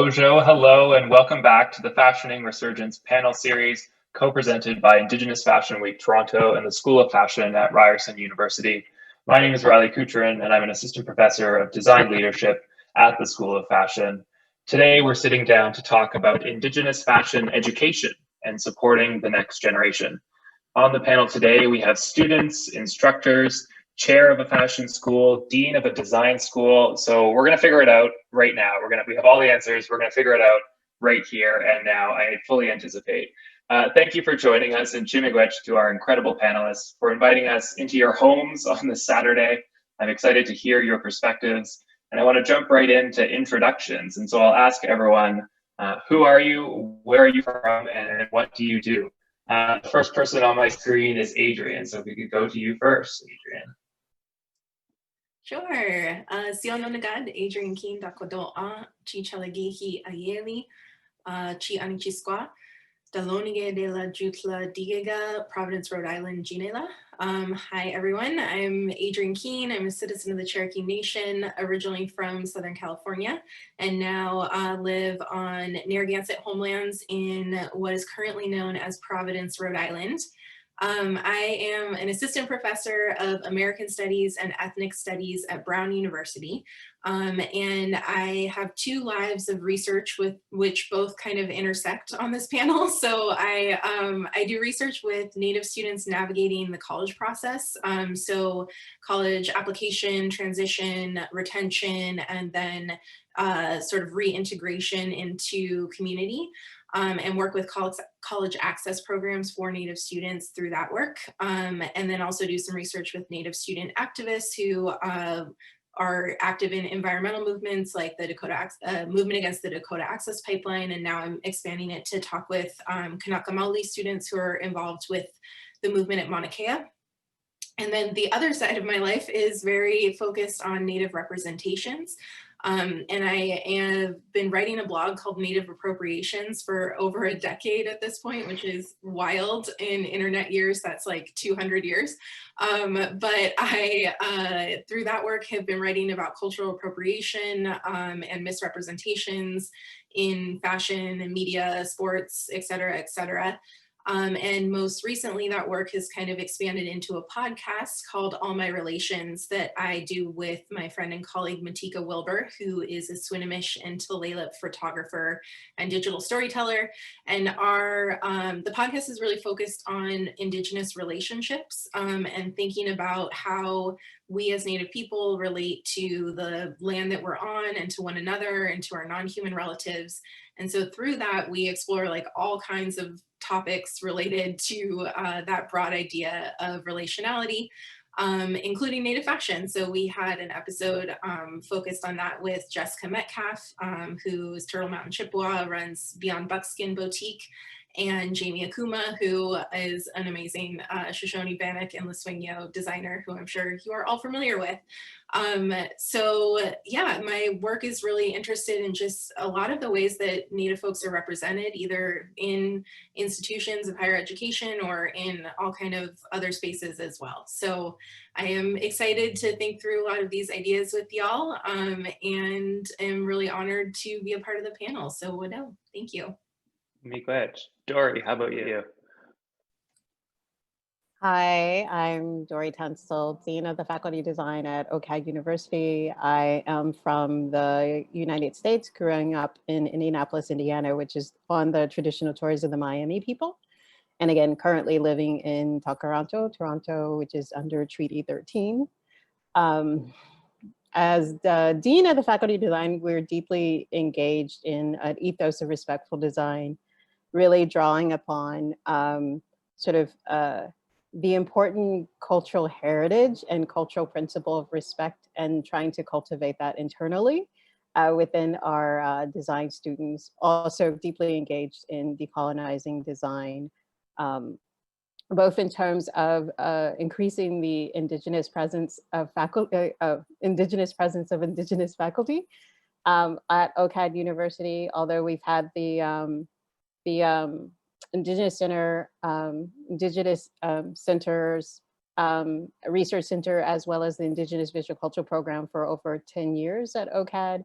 Bonjour, hello, and welcome back to the Fashioning Resurgence panel series co-presented by Indigenous Fashion Week Toronto and the School of Fashion at Ryerson University. My name is Riley Kucherin, and I'm an assistant professor of design leadership at the School of Fashion. Today, we're sitting down to talk about Indigenous fashion education and supporting the next generation. On the panel today, we have students, instructors, chair of a fashion school, dean of a design school. So we're going to figure it out right now. We have all the answers. We're going to figure it out right here and now. I fully anticipate. Thank you for joining us, and Chimigwech to our incredible panelists for inviting us into your homes on this Saturday. I'm excited to hear your perspectives, and I want to jump right into introductions. And so I'll ask everyone, who are you, where are you from, and what do you do? The first person on my screen is Adrian, so if we could go to you first, Adrian. Sure. Siononagad, Adrian KEANE, Dakodoa, Chi Chalagihi Ayeli, Chi Anichisqua, Dalonige de la Jutla Digega, Providence, Rhode Island, Ginela. Hi, everyone. I'm Adrian KEANE. I'm a citizen of the Cherokee Nation, originally from Southern California, and now live on Narragansett homelands in what is currently known as Providence, Rhode Island. I am an assistant professor of American Studies and Ethnic Studies at Brown University, and I have two lives of research with which both kind of intersect on this panel. So I do research with Native students navigating the college process, so college application, transition, retention, and then sort of reintegration into community. And work with college access programs for Native students through that work. And then also do some research with Native student activists who are active in environmental movements like the movement against the Dakota Access Pipeline. And now I'm expanding it to talk with Kanaka Maoli students who are involved with the movement at Mauna Kea. And then the other side of my life is very focused on Native representations. And I have been writing a blog called Native Appropriations for over a decade at this point, which is wild. In internet years, that's like 200 years. But I, through that work, have been writing about cultural appropriation and misrepresentations in fashion and media, sports, et cetera, et cetera. And most recently, that work has kind of expanded into a podcast called All My Relations that I do with my friend and colleague Matika Wilbur, who is a Swinomish and Tulalip photographer and digital storyteller. And the podcast is really focused on Indigenous relationships and thinking about how we as Native people relate to the land that we're on and to one another and to our non-human relatives. And so through that, we explore like all kinds of topics related to that broad idea of relationality, including Native fashion. So we had an episode focused on that with Jessica Metcalf, who's Turtle Mountain Chippewa, runs Beyond Buckskin Boutique, and Jamie Akuma, who is an amazing Shoshone, Bannock, and Liswingyo designer, who I'm sure you are all familiar with. So yeah, my work is really interested in just a lot of the ways that Native folks are represented, either in institutions of higher education or in all kind of other spaces as well. So I am excited to think through a lot of these ideas with y'all, and am really honored to be a part of the panel. So Waddell, thank you. Miigwech. Dori, how about you? Hi, I'm Dori Tunstall, Dean of the Faculty of Design at OCAD University. I am from the United States, growing up in Indianapolis, Indiana, which is on the traditional shores of the Miami people. And again, currently living in Takaranto, Toronto, which is under Treaty 13. As the Dean of the Faculty of Design, we're deeply engaged in an ethos of respectful design, really drawing upon the important cultural heritage and cultural principle of respect, and trying to cultivate that internally within our design students. Also deeply engaged in decolonizing design, both in terms of increasing the Indigenous presence of faculty, Indigenous faculty at OCAD University. Although we've had the Indigenous Center, Indigenous Centers, Research Center, as well as the Indigenous Visual Cultural Program for over 10 years at OCAD.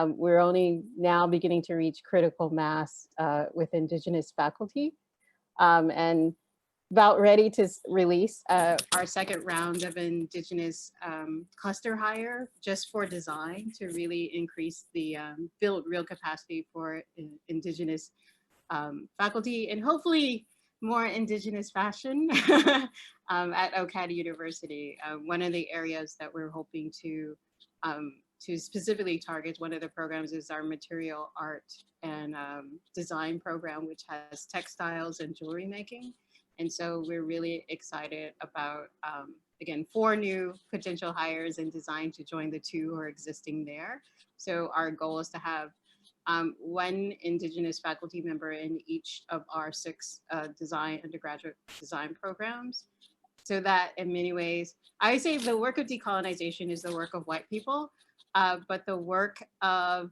We're only now beginning to reach critical mass with Indigenous faculty, and about ready to release our second round of Indigenous cluster hire just for design to really increase the build real capacity for Indigenous faculty and hopefully more Indigenous fashion at OCAD University. One of the areas that we're hoping to specifically target, one of the programs is our material art and design program, which has textiles and jewelry making. And so we're really excited about, again, 4 new potential hires in design to join the 2 who are existing there. So our goal is to have 1 Indigenous faculty member in each of our 6 undergraduate design programs. So that in many ways, I say the work of decolonization is the work of white people, but the work of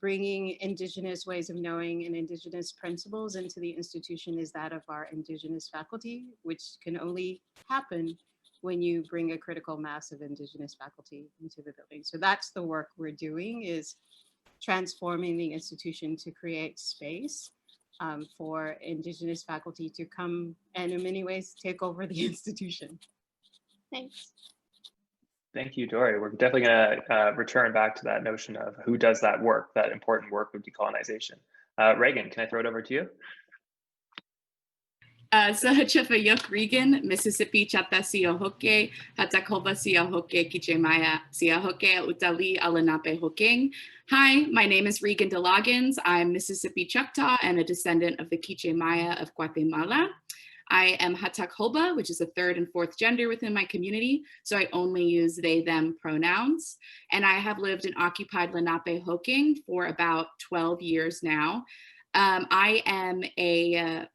bringing Indigenous ways of knowing and Indigenous principles into the institution is that of our Indigenous faculty, which can only happen when you bring a critical mass of Indigenous faculty into the building. So that's the work we're doing, is transforming the institution to create space for Indigenous faculty to come and in many ways take over the institution. Thanks. Thank you, Dory. We're definitely going to return back to that notion of who does that work, that important work of decolonization. Regan, can I throw it over to you? Sa Chafayuk Regan, Mississippi Chata Siahoke, Hatakoba Siahoke Kichemaya Siahoke Utali Alanape Hoking. Hi, my name is Regan DeLoggins. I'm Mississippi Choctaw and a descendant of the Kichemaya of Guatemala. I am Hatakhoba, which is a 3rd and 4th gender within my community, so I only use they, them pronouns. And I have lived in occupied Lenape-Hoking for about 12 years now. I am a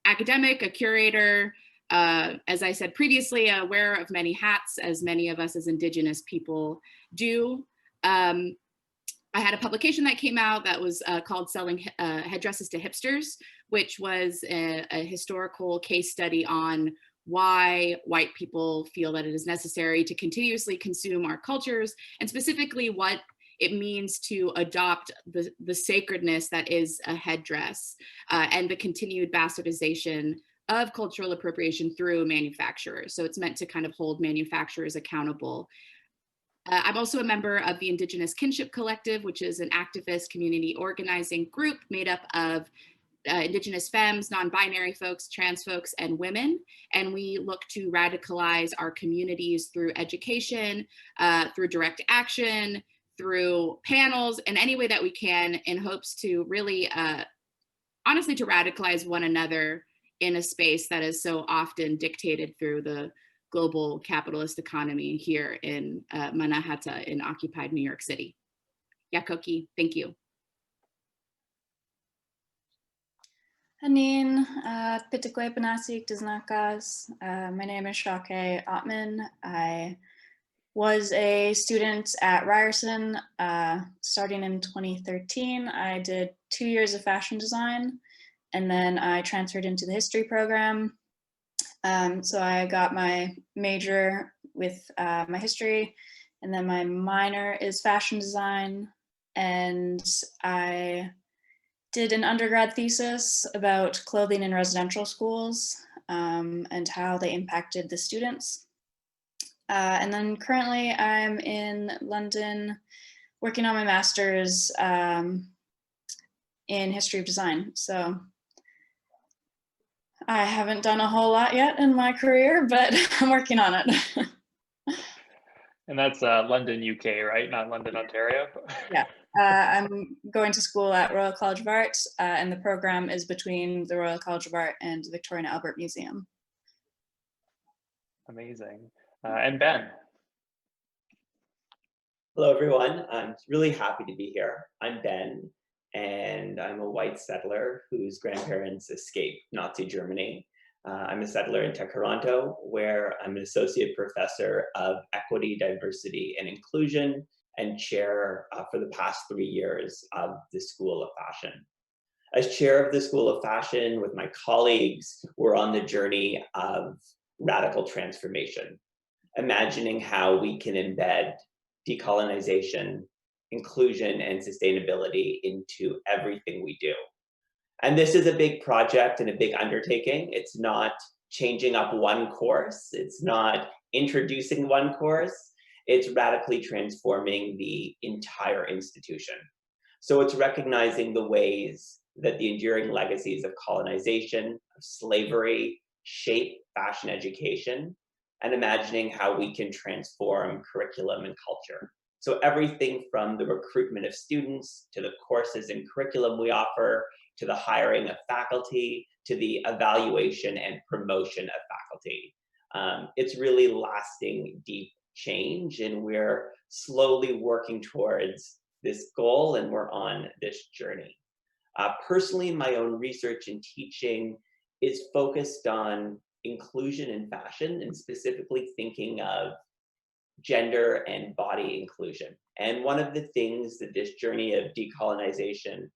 academic, a curator, as I said previously, aware of many hats, as many of us as Indigenous people do. I had a publication that came out that was called Selling Headdresses to Hipsters, which was a historical case study on why white people feel that it is necessary to continuously consume our cultures, and specifically what it means to adopt the sacredness that is a headdress and the continued bastardization of cultural appropriation through manufacturers. So it's meant to kind of hold manufacturers accountable. I'm also a member of the Indigenous Kinship Collective, which is an activist community organizing group made up of Indigenous femmes, non-binary folks, trans folks, and women. And we look to radicalize our communities through education, through direct action, through panels, in any way that we can, in hopes to really, honestly, to radicalize one another in a space that is so often dictated through the global capitalist economy here in Manhattan in occupied New York City. Yakoki, thank you. Hanin, Pitikwe Panasi Tiznakas. My name is Shake Ottman. I was a student at Ryerson starting in 2013. I did 2 years of fashion design, and then I transferred into the history program. So I got my major with my history, and then my minor is fashion design. And I did an undergrad thesis about clothing in residential schools and how they impacted the students. And then currently I'm in London working on my master's in history of design. So I haven't done a whole lot yet in my career, but I'm working on it. And that's London, UK, right? Not London, Ontario? Yeah, I'm going to school at Royal College of Art, and the program is between the Royal College of Art and the Victoria and Albert Museum. Amazing. And Ben. Hello, everyone. I'm really happy to be here. I'm Ben, and I'm a white settler whose grandparents escaped Nazi Germany. I'm a settler in Toronto, where I'm an associate professor of equity, diversity, and inclusion, and chair for the past 3 years of the School of Fashion. As chair of the School of Fashion, with my colleagues, we're on the journey of radical transformation, imagining how we can embed decolonization inclusion and sustainability into everything we do. And this is a big project and a big undertaking. It's not changing up one course. It's not introducing one course. It's radically transforming the entire institution. So it's recognizing the ways that the enduring legacies of colonization, of slavery, shape fashion education, and imagining how we can transform curriculum and culture. So everything from the recruitment of students, to the courses and curriculum we offer, to the hiring of faculty, to the evaluation and promotion of faculty. It's really lasting, deep change, and we're slowly working towards this goal, and we're on this journey. Personally, my own research and teaching is focused on inclusion in fashion, and specifically thinking of gender and body inclusion. And one of the things that this journey of decolonization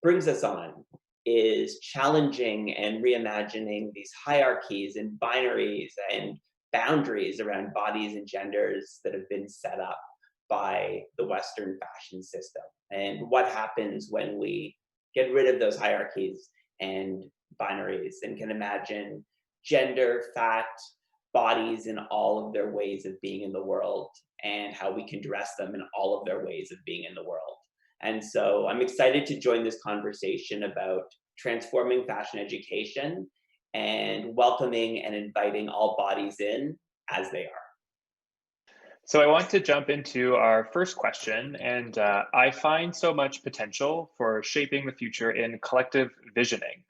brings us on is challenging and reimagining these hierarchies and binaries and boundaries around bodies and genders that have been set up by the Western fashion system. And what happens when we get rid of those hierarchies and binaries and can imagine gender, fat, bodies in all of their ways of being in the world, and how we can dress them in all of their ways of being in the world. And so I'm excited to join this conversation about transforming fashion education and welcoming and inviting all bodies in as they are. So I want to jump into our first question, and I find so much potential for shaping the future in collective visioning,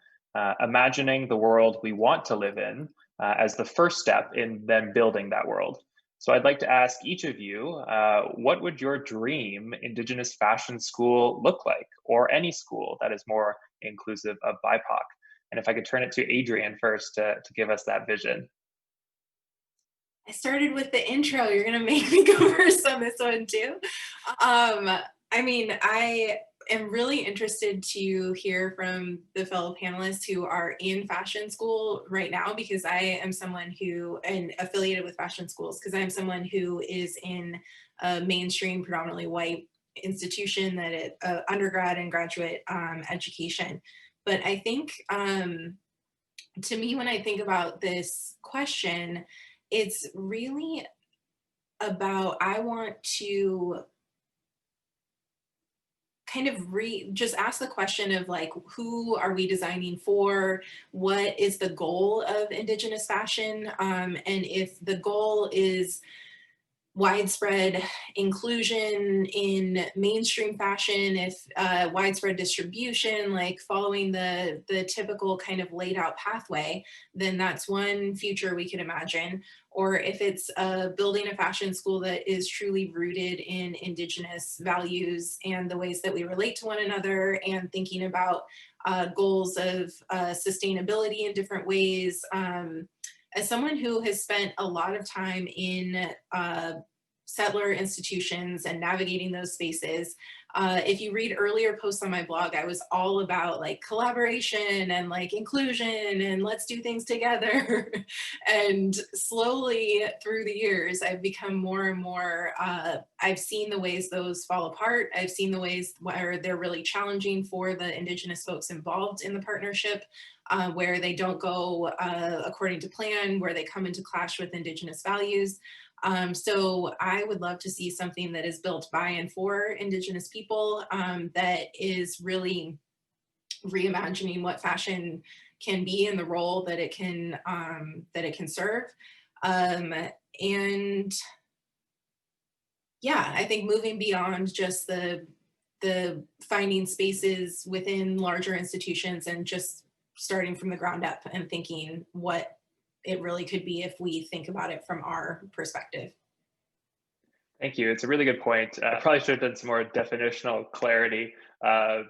imagining the world we want to live in as the first step in then building that world. So I'd like to ask each of you, what would your dream Indigenous fashion school look like, or any school that is more inclusive of BIPOC? And if I could turn it to Adrian first to give us that vision. I started with the intro. You're gonna make me go first on this one too. I mean, I am really interested to hear from the fellow panelists who are in fashion school right now, because I am someone who, and affiliated with fashion schools, because I am someone who is in a mainstream, predominantly white institution that it undergrad and graduate education. But I think, to me, when I think about this question, it's really about, I want to kind of just ask the question of like, who are we designing for? What is the goal of Indigenous fashion? And if the goal is widespread inclusion in mainstream fashion, if widespread distribution, like following the typical kind of laid out pathway, then that's one future we could imagine. Or if it's building a fashion school that is truly rooted in Indigenous values and the ways that we relate to one another, and thinking about goals of sustainability in different ways. As someone who has spent a lot of time in settler institutions and navigating those spaces, if you read earlier posts on my blog, I was all about like collaboration and like inclusion and let's do things together. And slowly through the years, I've become more and more, I've seen the ways those fall apart. I've seen the ways where they're really challenging for the Indigenous folks involved in the partnership, where they don't go according to plan, where they come into clash with Indigenous values. So I would love to see something that is built by and for Indigenous people, that is really reimagining what fashion can be and the role that it can serve. And yeah, I think moving beyond just the finding spaces within larger institutions and just starting from the ground up and thinking what it really could be if we think about it from our perspective. Thank you. It's a really good point. I probably should have done some more definitional clarity,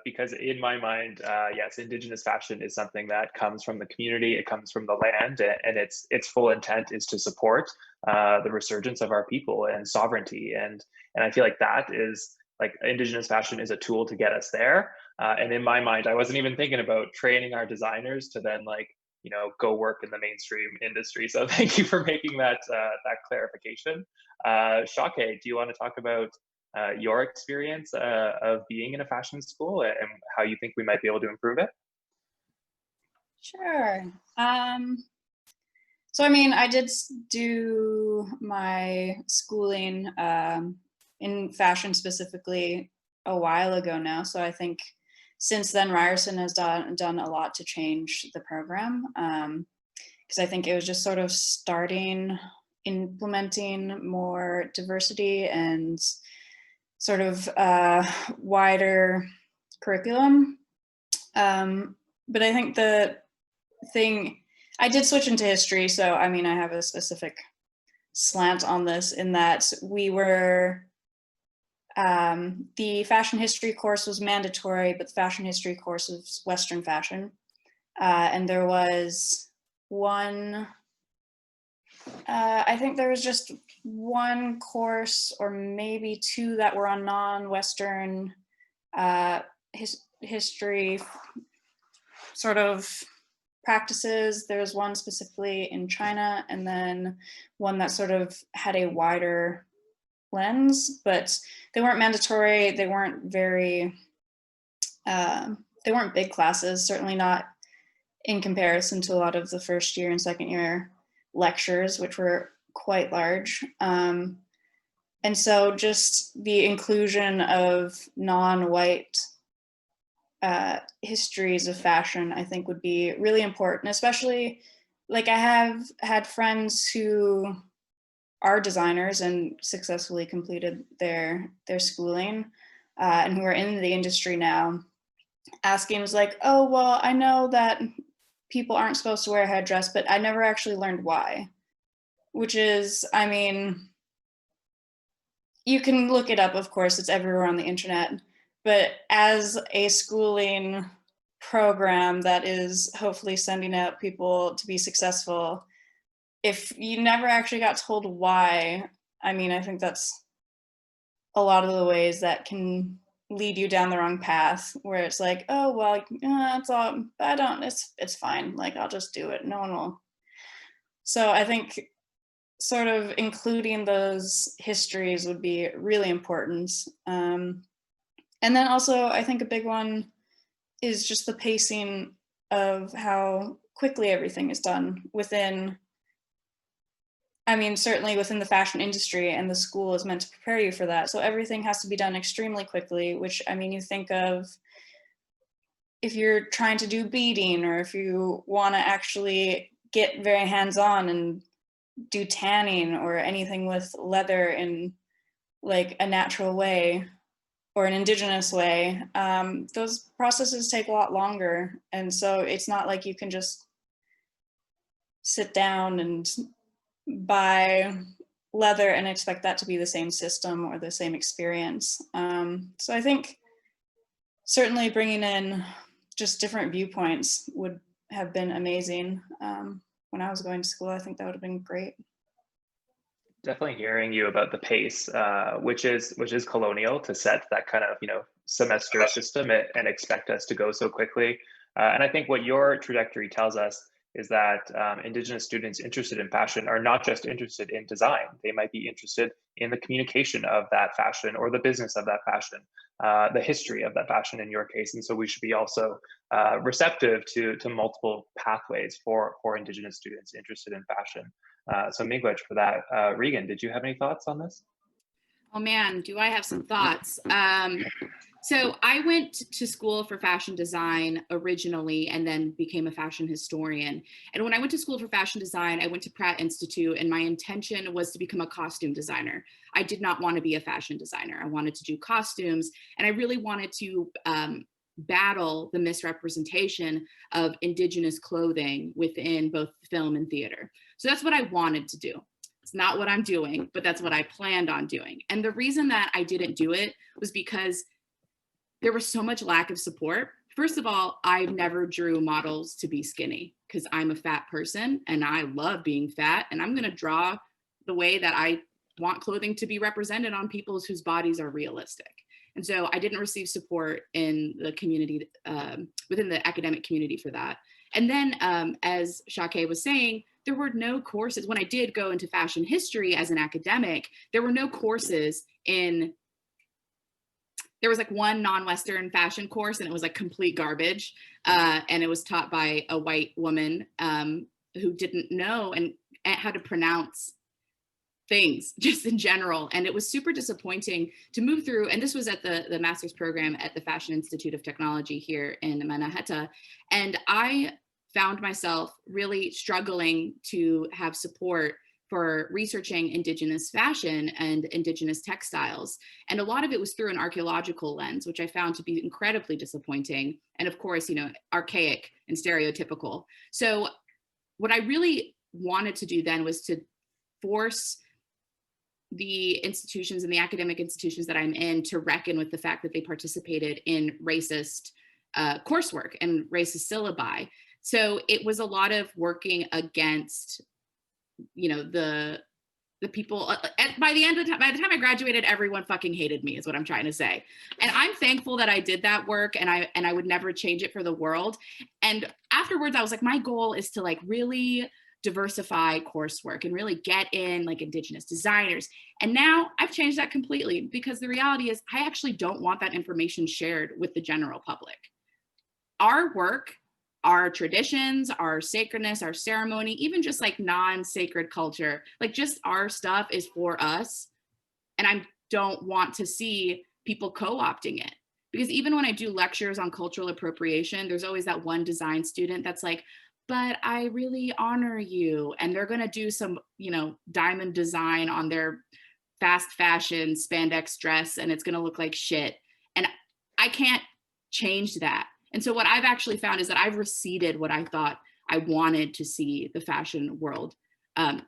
because in my mind, yes, Indigenous fashion is something that comes from the community, it comes from the land, and its full intent is to support the resurgence of our people and sovereignty. And I feel like that is like Indigenous fashion is a tool to get us there. And in my mind, I wasn't even thinking about training our designers to then like, you know, go work in the mainstream industry. So thank you for making that that clarification. Shake, do you want to talk about your experience of being in a fashion school and how you think we might be able to improve it? Sure. So, I mean, I did do my schooling in fashion specifically a while ago now. So I think since then, Ryerson has done a lot to change the program, because I think it was just sort of starting implementing more diversity and sort of wider curriculum. But I think the thing, I did switch into history, so I mean, I have a specific slant on this in that we were, the fashion history course was mandatory, but the fashion history course was Western fashion. And there was one, I think there was just one course or maybe two that were on non-Western history sort of practices. There's one specifically in China, and then one that sort of had a wider lens, but they weren't mandatory. They weren't very, they weren't big classes, certainly not in comparison to a lot of the first year and second year lectures, which were quite large. And so just the inclusion of non-white histories of fashion, I think, would be really important, especially like I have had friends who are designers and successfully completed their schooling and who are in the industry now, asking was like, oh, well, I know that people aren't supposed to wear a headdress, but I never actually learned why, which is, I mean, you can look it up, of course, it's everywhere on the internet. But as a schooling program that is hopefully sending out people to be successful, if you never actually got told why, I mean, I think that's a lot of the ways that can lead you down the wrong path, where it's like, oh, well, it's all, I don't, it's fine. Like, I'll just do it. No one will. So I think sort of including those histories would be really important. And then also, I think a big one is just the pacing of how quickly everything is done within, I mean, certainly within the fashion industry, and the school is meant to prepare you for that. So everything has to be done extremely quickly, which, I mean, you think of if you're trying to do beading, or if you want to actually get very hands-on and do tanning or anything with leather in like a natural way, or an indigenous way, those processes take a lot longer. And so it's not like you can just sit down and buy leather and expect that to be the same system or the same experience. So I think certainly bringing in just different viewpoints would have been amazing. When I was going to school, I think that would have been great. Definitely hearing you about the pace, which is colonial, to set that kind of semester system and expect us to go so quickly. And I think what your trajectory tells us is that Indigenous students interested in fashion are not just interested in design. They might be interested in the communication of that fashion, or the business of that fashion, the history of that fashion in your case. And so we should be also receptive to multiple pathways for Indigenous students interested in fashion. So miigwech for that. Regan, did you have any thoughts on this? Oh man, do I have some thoughts. So I went to school for fashion design originally, and then became a fashion historian. And when I went to school for fashion design, I went to Pratt Institute, and my intention was to become a costume designer. I did not want to be a fashion designer. I wanted to do costumes, and I really wanted to battle the misrepresentation of Indigenous clothing within both film and theater. So that's what I wanted to do. It's not what I'm doing, but that's what I planned on doing. And the reason that I didn't do it was because there was so much lack of support. First of all, I never drew models to be skinny, because I'm a fat person and I love being fat, and I'm going to draw the way that I want clothing to be represented on people whose bodies are realistic. And so I didn't receive support in the community, within the academic community for that. And then as Shake was saying, there were no courses. When I did go into fashion history as an academic, there were no courses in there was like one non-Western fashion course and it was like complete garbage. And it was taught by a white woman who didn't know and how to pronounce things just in general. And it was super disappointing to move through. And this was at the master's program at the Fashion Institute of Technology here in Manhattan. And I found myself really struggling to have support for researching Indigenous fashion and Indigenous textiles. And a lot of it was through an archaeological lens, which I found to be incredibly disappointing. And of course, you know, archaic and stereotypical. So what I really wanted to do then was to force the institutions and the academic institutions that I'm in to reckon with the fact that they participated in racist coursework and racist syllabi. So it was a lot of working against, you know, the people. By the time I graduated, everyone fucking hated me, is what I'm trying to say. And I'm thankful that I did that work, and I would never change it for the world. And afterwards, I was like, my goal is to like really diversify coursework and really get in like Indigenous designers. And now I've changed that completely, because the reality is I actually don't want that information shared with the general public. Our work, our traditions, our sacredness, our ceremony, even just like non-sacred culture, like just our stuff is for us. And I don't want to see people co-opting it. Because even when I do lectures on cultural appropriation, there's always that one design student that's like, but I really honor you. And they're gonna do some, you know, diamond design on their fast fashion spandex dress, and it's gonna look like shit. And I can't change that. And so what I've actually found is that I've receded what I thought I wanted to see the fashion world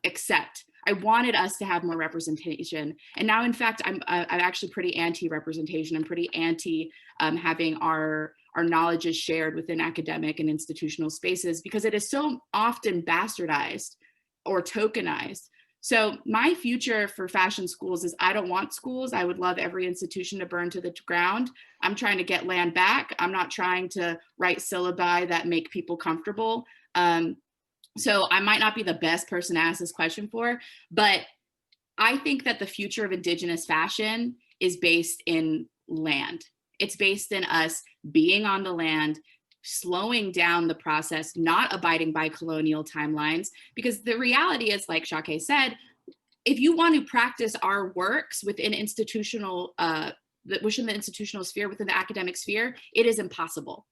accept. I wanted us to have more representation. And now, in fact, I'm actually pretty anti-representation. I'm pretty anti having our knowledge is shared within academic and institutional spaces, because it is so often bastardized or tokenized. So my future for fashion schools is I don't want schools. I would love every institution to burn to the ground. I'm trying to get land back. I'm not trying to write syllabi that make people comfortable. So I might not be the best person to ask this question for, but I think that the future of Indigenous fashion is based in land. It's based in us being on the land, slowing down the process, not abiding by colonial timelines, because the reality is, like Shake said, if you want to practice our works within institutional, within the institutional sphere, within the academic sphere, it is impossible.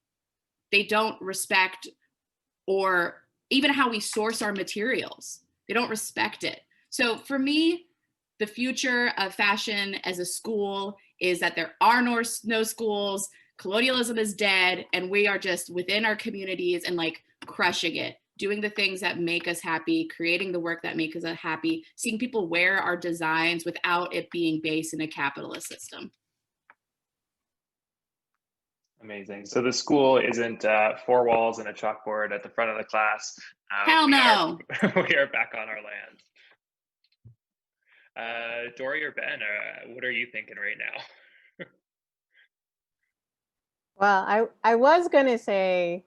They don't respect, or even how we source our materials. They don't respect it. So for me, the future of fashion as a school is that there are no schools, colonialism is dead, and we are just within our communities and like crushing it, doing the things that make us happy, creating the work that makes us happy, seeing people wear our designs without it being based in a capitalist system. Amazing. So the school isn't four walls and a chalkboard at the front of the class. Hell no. We are back on our land. Dory or Ben, what are you thinking right now? Well, I was going to say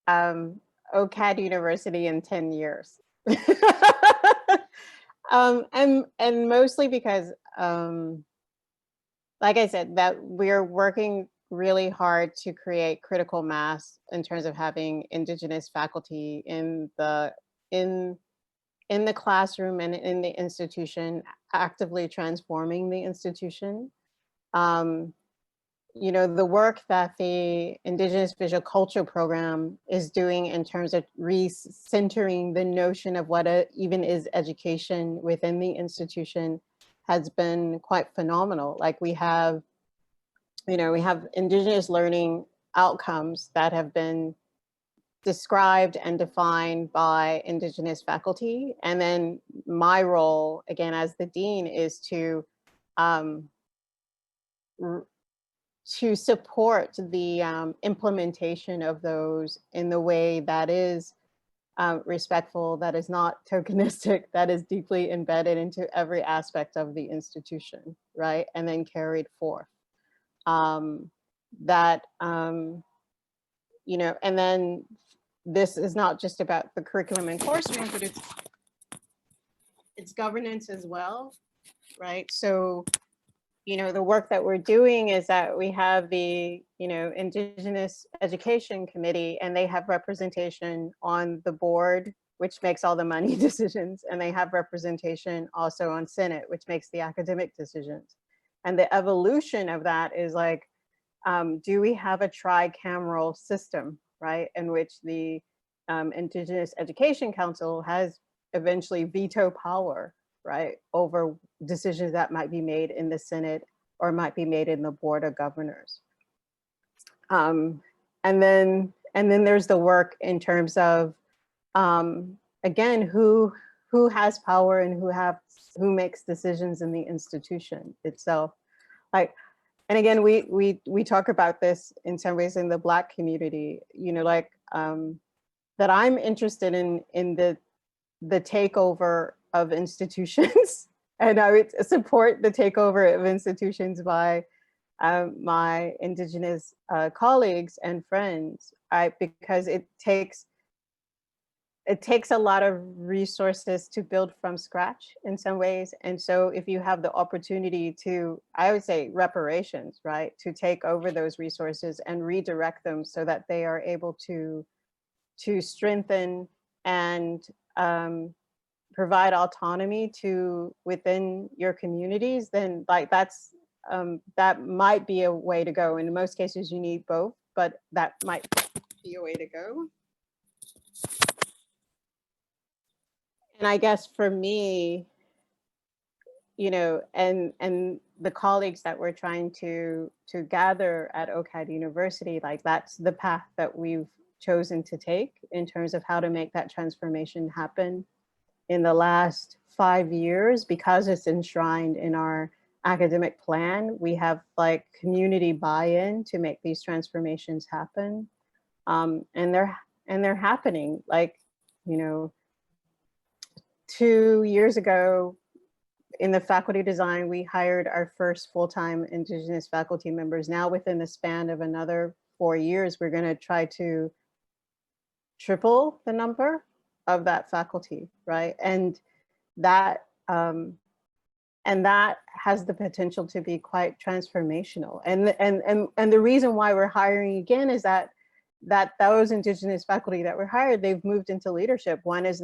OCAD University in 10 years. And mostly because, like I said, that we're working really hard to create critical mass in terms of having Indigenous faculty in the classroom and in the institution, actively transforming the institution. You know, the work that the Indigenous Visual Culture Program is doing in terms of recentering the notion of what even is education within the institution has been quite phenomenal. Like we have Indigenous learning outcomes that have been described and defined by Indigenous faculty. And then my role, again, as the dean, is to support the implementation of those in the way that is respectful, that is not tokenistic, that is deeply embedded into every aspect of the institution, right? And then carried forth. You know, and then this is not just about the curriculum and coursework, but it's governance as well, right? So you know, the work that we're doing is that we have the, you know, Indigenous Education Committee, and they have representation on the board, which makes all the money decisions. And they have representation also on Senate, which makes the academic decisions. And the evolution of that is like, do we have a tricameral system, right? In which the Indigenous Education Council has eventually veto power, right, over decisions that might be made in the Senate or might be made in the Board of Governors. And then there's the work in terms of, again, who has power and who makes decisions in the institution itself. Like, and again, we talk about this in some ways in the Black community, you know, like that I'm interested in the takeover of institutions, and I would support the takeover of institutions by my Indigenous colleagues and friends, because it takes a lot of resources to build from scratch in some ways. And so if you have the opportunity to, I would say reparations, right, to take over those resources and redirect them so that they are able to strengthen and provide autonomy to within your communities, then like that's that might be a way to go. In most cases you need both, but that might be a way to go. And I guess for me, you know, and the colleagues that we're trying to gather at OCAD University, like that's the path that we've chosen to take in terms of how to make that transformation happen in the last 5 years. Because it's enshrined in our academic plan, we have like community buy-in to make these transformations happen. And they're happening. Like, you know, 2 years ago in the faculty design, we hired our first full-time Indigenous faculty members. Now within the span of another 4 years, we're going to try to triple the number of that faculty, right? And that has the potential to be quite transformational. And the reason why we're hiring again is that those Indigenous faculty that were hired, they've moved into leadership. One is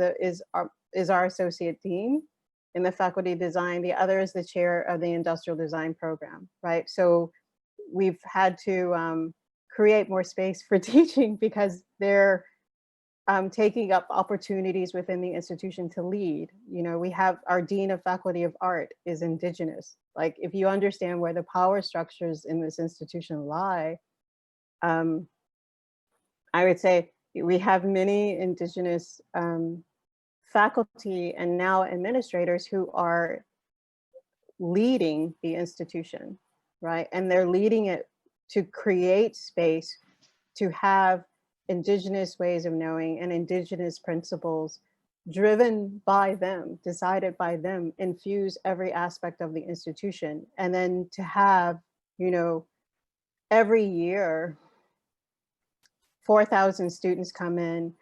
our associate dean in the faculty design. The other is the chair of the industrial design program, right? So we've had to create more space for teaching because they're taking up opportunities within the institution to lead. You know, we have our Dean of Faculty of Art is Indigenous. Like, if you understand where the power structures in this institution lie, I would say we have many Indigenous faculty and now administrators who are leading the institution, right? And they're leading it to create space to have Indigenous ways of knowing and Indigenous principles driven by them, decided by them, infuse every aspect of the institution. And then to have, you know, every year, 4,000 students come in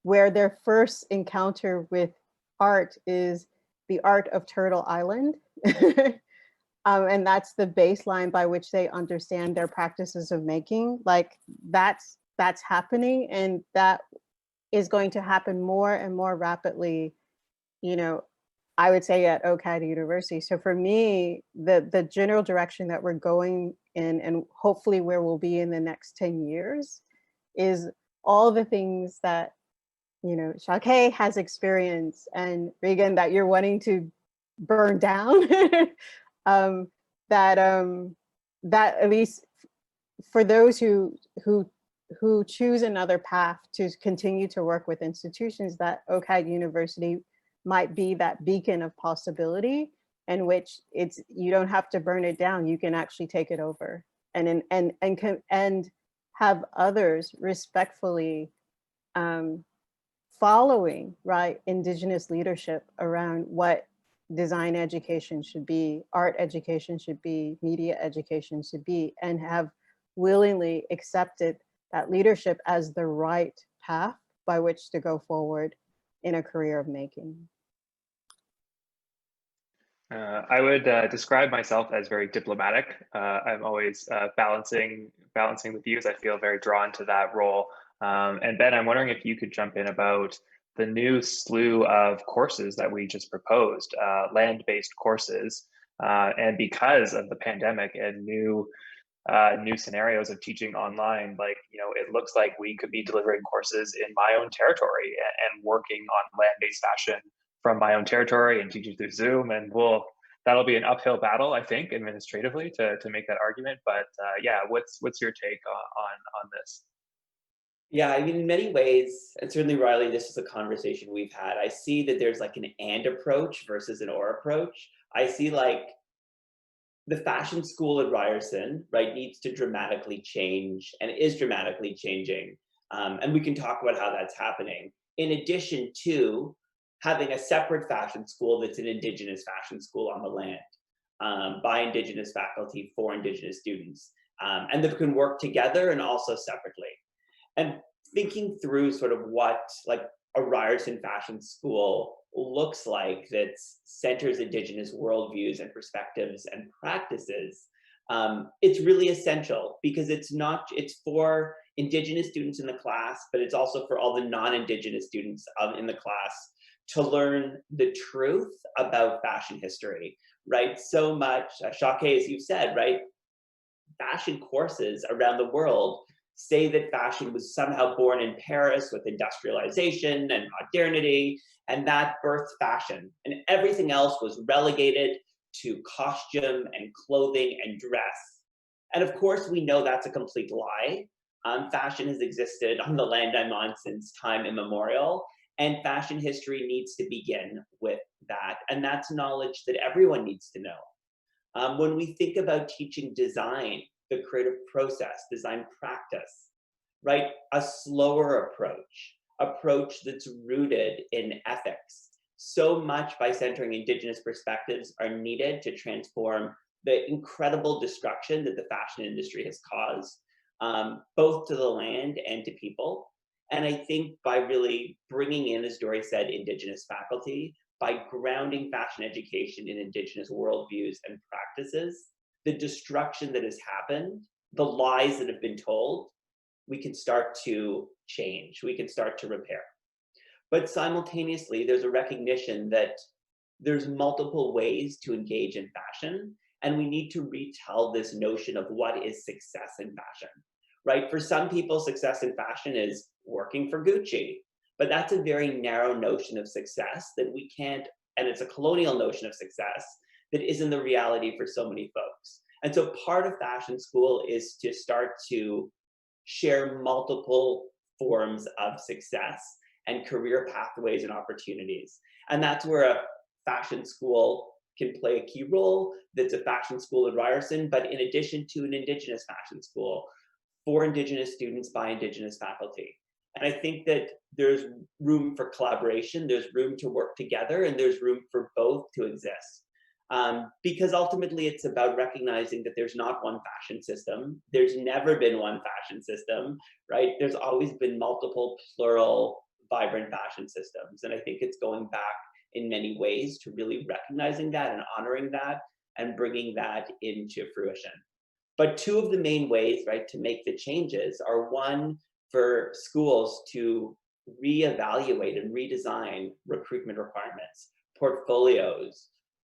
where their first encounter with art is the art of Turtle Island. And that's the baseline by which they understand their practices of making. Like that's happening, and that is going to happen more and more rapidly, you know, I would say at OCAD University. So for me, the general direction that we're going in, and hopefully where we'll be in the next 10 years, is all the things that, you know, Shake has experienced and Regan that you're wanting to burn down. That at least for those who choose another path to continue to work with institutions, that OCAD University might be that beacon of possibility in which you don't have to burn it down. You can actually take it over and have others respectfully following, right, Indigenous leadership around what design education should be, art education should be, media education should be, and have willingly accepted that leadership as the right path by which to go forward in a career of making. I would describe myself as very diplomatic. I'm always balancing the views. I feel very drawn to that role. And Ben, I'm wondering if you could jump in about the new slew of courses that we just proposed, land-based courses. And because of the pandemic and new scenarios of teaching online, like, it looks like we could be delivering courses in my own territory and working on land-based fashion from my own territory and teaching through Zoom. And that'll be an uphill battle, I think, administratively to make that argument. But yeah, what's your take on this? Yeah, I mean, in many ways, and certainly Riley, this is a conversation we've had. I see that there's like an and approach versus an or approach. I see like the fashion school at Ryerson, right, needs to dramatically change and is dramatically changing. And we can talk about how that's happening. In addition to having a separate fashion school that's an Indigenous fashion school on the land by Indigenous faculty for Indigenous students, and that can work together and also separately. And thinking through sort of what like a Ryerson fashion school looks like that centers Indigenous worldviews and perspectives and practices, it's really essential because it's for Indigenous students in the class, but it's also for all the non-Indigenous students in the class to learn the truth about fashion history, right? So much, Shake, as you've said, right? Fashion courses around the world say that fashion was somehow born in Paris with industrialization and modernity, and that birthed fashion. And everything else was relegated to costume and clothing and dress. And of course, we know that's a complete lie. Fashion has existed on the land I'm on since time immemorial, and fashion history needs to begin with that. And that's knowledge that everyone needs to know. When we think about teaching design, the creative process, design practice, right? A slower approach that's rooted in ethics. So much by centering Indigenous perspectives are needed to transform the incredible destruction that the fashion industry has caused, both to the land and to people. And I think by really bringing in, as Dory said, Indigenous faculty, by grounding fashion education in Indigenous worldviews and practices, the destruction that has happened, the lies that have been told, we can start to change, we can start to repair. But simultaneously, there's a recognition that there's multiple ways to engage in fashion, and we need to retell this notion of what is success in fashion, right? For some people, success in fashion is working for Gucci, but that's a very narrow notion of success that we can't, and it's a colonial notion of success that isn't the reality for so many folks. And so part of fashion school is to start to share multiple forms of success and career pathways and opportunities. And that's where a fashion school can play a key role. That's a fashion school at Ryerson, but in addition to an Indigenous fashion school for Indigenous students by Indigenous faculty. And I think that there's room for collaboration, there's room to work together, and there's room for both to exist. Because ultimately it's about recognizing that there's not one fashion system. There's never been one fashion system, right? There's always been multiple, plural, vibrant fashion systems. And I think it's going back in many ways to really recognizing that and honoring that and bringing that into fruition. But two of the main ways, right, to make the changes are one, for schools to reevaluate and redesign recruitment requirements, portfolios,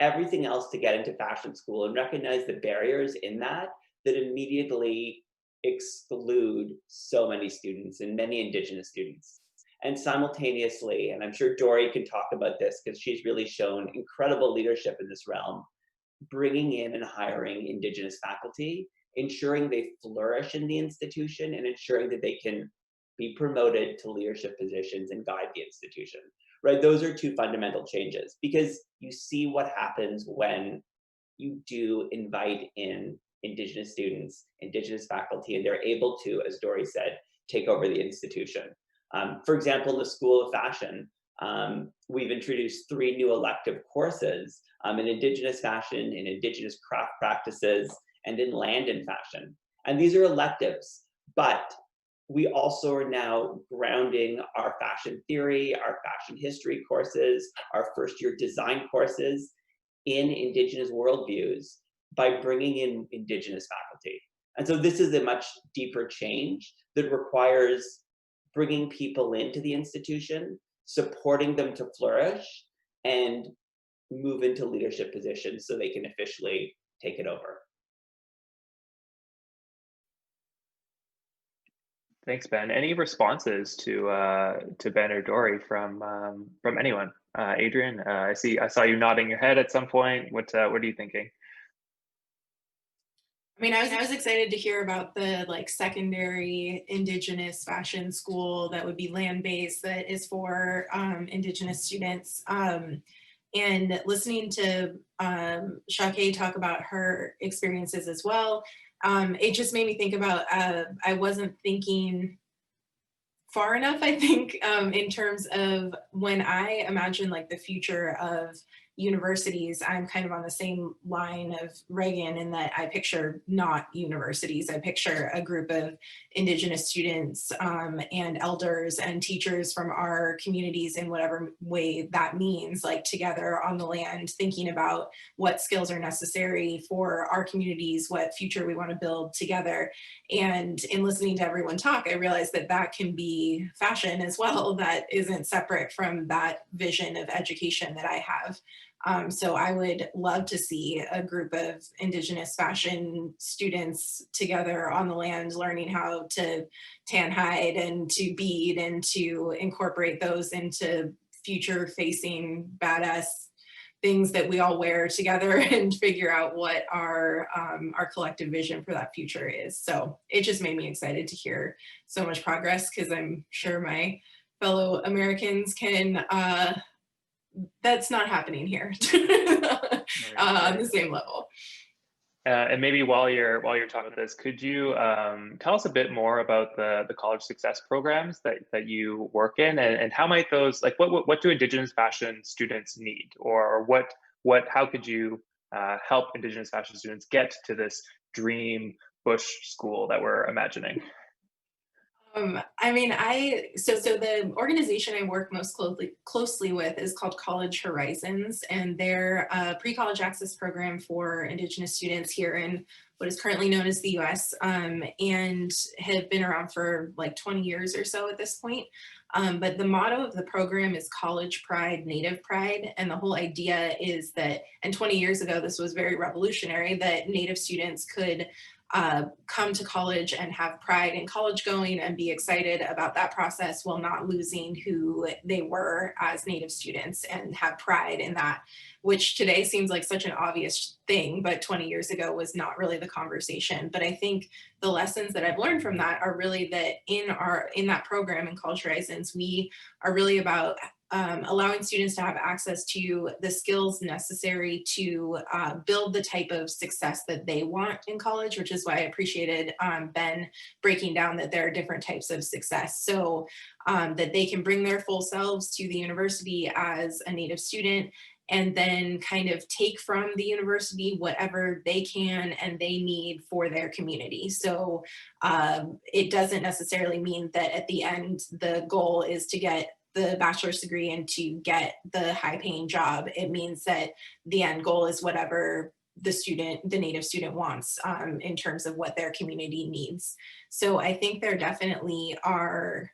everything else to get into fashion school, and recognize the barriers in that immediately exclude so many students and many Indigenous students. And simultaneously, and I'm sure Dory can talk about this because she's really shown incredible leadership in this realm, bringing in and hiring Indigenous faculty, ensuring they flourish in the institution, and ensuring that they can be promoted to leadership positions and guide the institution, right? Those are two fundamental changes, because you see what happens when you do invite in Indigenous students, Indigenous faculty, and they're able to, as Dory said, take over the institution. For example, in the School of Fashion, we've introduced 3 new elective courses in Indigenous fashion, in Indigenous craft practices, and in land and fashion. And these are electives, but we also are now grounding our fashion theory, our fashion history courses, our first-year design courses in Indigenous worldviews by bringing in Indigenous faculty. And so this is a much deeper change that requires bringing people into the institution, supporting them to flourish, and move into leadership positions so they can officially take it over. Thanks, Ben. Any responses to Ben or Dory from anyone? Adrian, I saw you nodding your head at some point. What are you thinking? I mean, I was excited to hear about the like secondary Indigenous fashion school that would be land-based, that is for Indigenous students. And listening to Shake talk about her experiences as well, it just made me think about, I wasn't thinking far enough, I think, in terms of when I imagine like the future of universities, I'm kind of on the same line of Regan in that I picture not universities. I picture a group of Indigenous students and elders and teachers from our communities in whatever way that means, like together on the land, thinking about what skills are necessary for our communities, what future we want to build together. And in listening to everyone talk, I realized that that can be fashion as well, that isn't separate from that vision of education that I have. So I would love to see a group of Indigenous fashion students together on the land, learning how to tan hide and to bead and to incorporate those into future facing badass things that we all wear together and figure out what our collective vision for that future is. So it just made me excited to hear so much progress, because I'm sure my fellow Americans can, that's not happening here on the same level. And maybe while you're talking about this, could you tell us a bit more about the college success programs that you work in, and how might those, like, what do Indigenous fashion students need, or how could you help Indigenous fashion students get to this dream bush school that we're imagining? I mean, so the organization I work most closely with is called College Horizons, and they're a pre-college access program for Indigenous students here in what is currently known as the US, and have been around for like 20 years or so at this point. But the motto of the program is College Pride, Native Pride, and the whole idea is that, and 20 years ago, this was very revolutionary, that Native students could come to college and have pride in college going and be excited about that process while not losing who they were as Native students, and have pride in that, which today seems like such an obvious thing, but 20 years ago was not really the conversation. But I think the lessons that I've learned from that are really that in that program in College Horizons, we are really about allowing students to have access to the skills necessary to build the type of success that they want in college, which is why I appreciated Ben breaking down that there are different types of success. So that they can bring their full selves to the university as a Native student, and then kind of take from the university whatever they can and they need for their community. So it doesn't necessarily mean that at the end, the goal is to get the bachelor's degree and to get the high paying job. It means that the end goal is whatever the Native student wants in terms of what their community needs. So I think there definitely are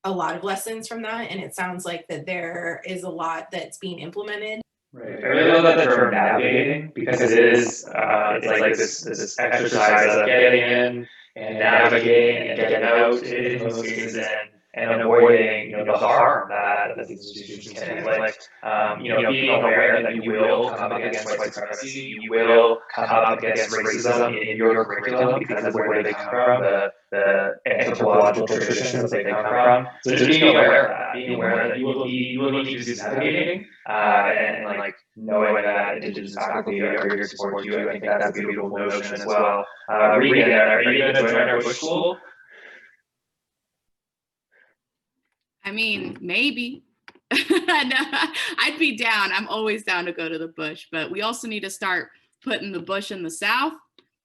a lot of lessons from that, and it sounds like that there is a lot that's being implemented. Right. I really love that term navigating, because it is it's like this exercise of getting in and navigating and getting out in most cases, and avoiding the harm that these institutions can inflict. Being aware that you will come up against white supremacy, you will come up against racism in your curriculum because of where they come from, the anthropological traditions that they come from. So just being aware of that, being aware that you will need to do this navigating, and like knowing that Indigenous faculty are here to support you. I think that's a beautiful notion as well. Regan, are you going to join our bush school? I mean, maybe. No, I'd be down. I'm always down to go to the bush, but we also need to start putting the bush in the South,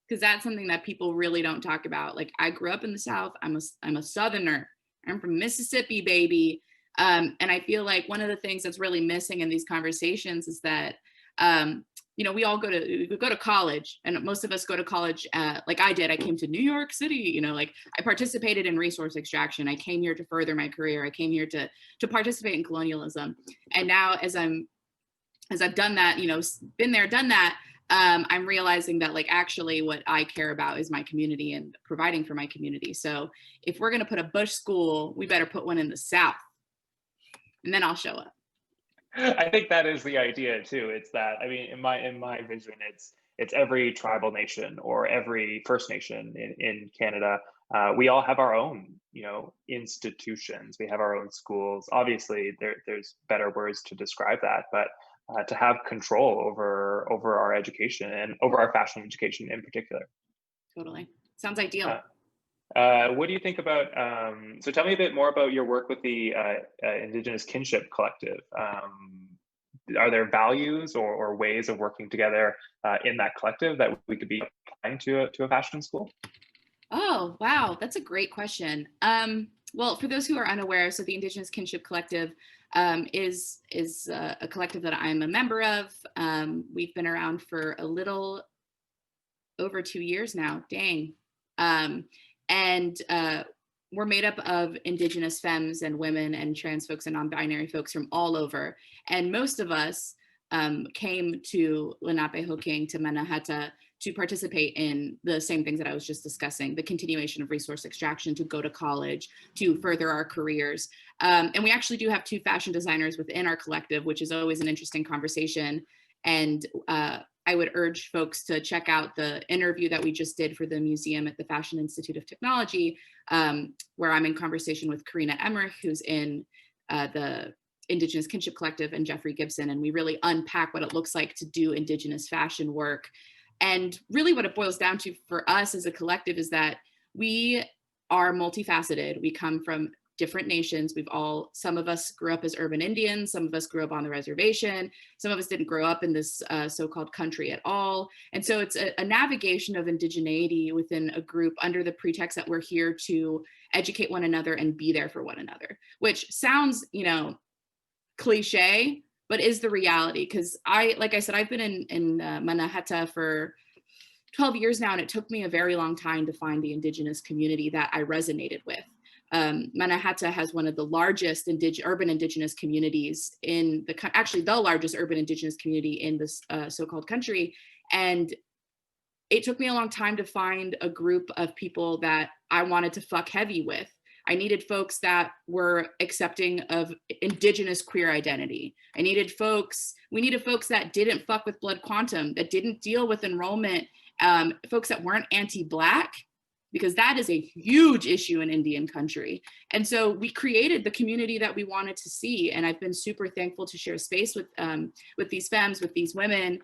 because that's something that people really don't talk about. Like, I grew up in the South. I'm a Southerner. I'm from Mississippi, baby. And I feel like one of the things that's really missing in these conversations is that you know, we go to college, and most of us go to college, like I did. I came to New York City, you know, like I participated in resource extraction. I came here to further my career. I came here to participate in colonialism. And now as I've done that, you know, been there, done that, I'm realizing that like actually what I care about is my community and providing for my community. So if we're going to put a Bush school, we better put one in the South, and then I'll show up. I think that is the idea too. It's that, I mean, in my vision, it's every tribal nation or every First Nation in Canada. We all have our own, you know, institutions. We have our own schools. Obviously, there's better words to describe that, but to have control over our education and over our fashion education in particular. Totally. Sounds ideal. What do you think about, so tell me a bit more about your work with the Indigenous Kinship Collective. Are there values or ways of working together in that collective that we could be applying to a fashion school? Oh, wow. That's a great question. Well, for those who are unaware, so the Indigenous Kinship Collective is a collective that I'm a member of. We've been around for a little over 2 years now, dang. And we're made up of Indigenous femmes and women and trans folks and non-binary folks from all over. And most of us came to Lenapehoking, to Manhattan, to participate in the same things that I was just discussing, the continuation of resource extraction, to go to college, to further our careers. And we actually do have 2 fashion designers within our collective, which is always an interesting conversation. And I would urge folks to check out the interview that we just did for the museum at the Fashion Institute of Technology, where I'm in conversation with Karina Emmerich, who's in the Indigenous Kinship Collective, and Jeffrey Gibson. And we really unpack what it looks like to do Indigenous fashion work. And really what it boils down to for us as a collective is that we are multifaceted. We come from different nations. Some of us grew up as urban Indians, some of us grew up on the reservation, some of us didn't grow up in this so-called country at all. And so it's a navigation of indigeneity within a group under the pretext that we're here to educate one another and be there for one another, which sounds, you know, cliche, but is the reality. Because like I said, I've been in Manhattan for 12 years now, and it took me a very long time to find the Indigenous community that I resonated with. Manhattan has one of the largest urban Indigenous communities actually the largest urban Indigenous community in this so-called country. And it took me a long time to find a group of people that I wanted to fuck heavy with. I needed folks that were accepting of Indigenous queer identity. We needed folks that didn't fuck with blood quantum, that didn't deal with enrollment, folks that weren't anti-Black, because that is a huge issue in Indian country. And so we created the community that we wanted to see. And I've been super thankful to share space with these femmes, with these women,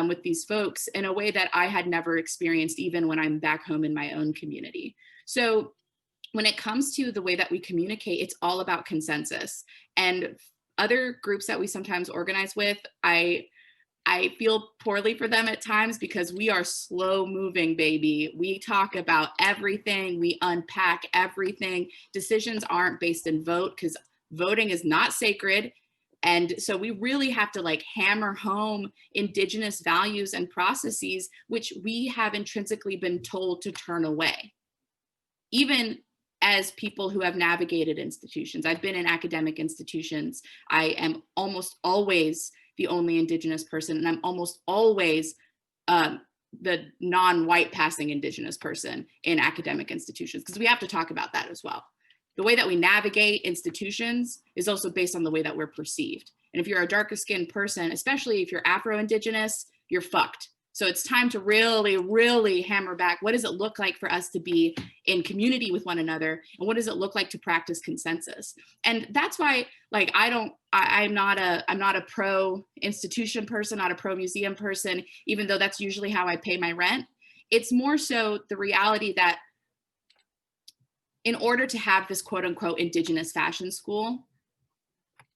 with these folks in a way that I had never experienced, even when I'm back home in my own community. So when it comes to the way that we communicate, it's all about consensus. And other groups that we sometimes organize with, I feel poorly for them at times, because we are slow moving, baby. We talk about everything. We unpack everything. Decisions aren't based in vote, because voting is not sacred. And so we really have to like hammer home Indigenous values and processes, which we have intrinsically been told to turn away. Even as people who have navigated institutions. I've been in academic institutions. I am almost always the only Indigenous person, and I'm almost always the non-white passing Indigenous person in academic institutions, because we have to talk about that as well. The way that we navigate institutions is also based on the way that we're perceived. And if you're a darker skinned person, especially if you're Afro-Indigenous, you're fucked. So it's time to really, really hammer back. What does it look like for us to be in community with one another? And what does it look like to practice consensus? And that's why, like, I'm not a pro institution person, not a pro museum person, even though that's usually how I pay my rent. It's more so the reality that in order to have this quote unquote Indigenous fashion school,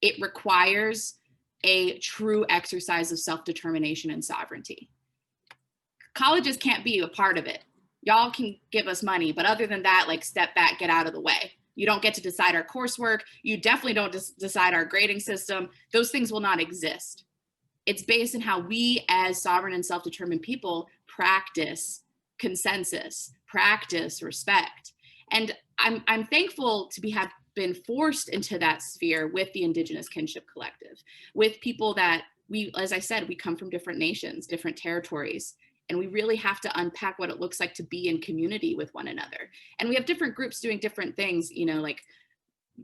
it requires a true exercise of self-determination and sovereignty. Colleges can't be a part of it. Y'all can give us money, but other than that, like, step back, get out of the way. You don't get to decide our coursework. You definitely don't decide our grading system. Those things will not exist. it's based on how we as sovereign and self-determined people practice consensus, practice respect. And I'm thankful to have been forced into that sphere with the Indigenous Kinship Collective, with people that as I said, we come from different nations, different territories, and we really have to unpack what it looks like to be in community with one another. And we have different groups doing different things, you know, like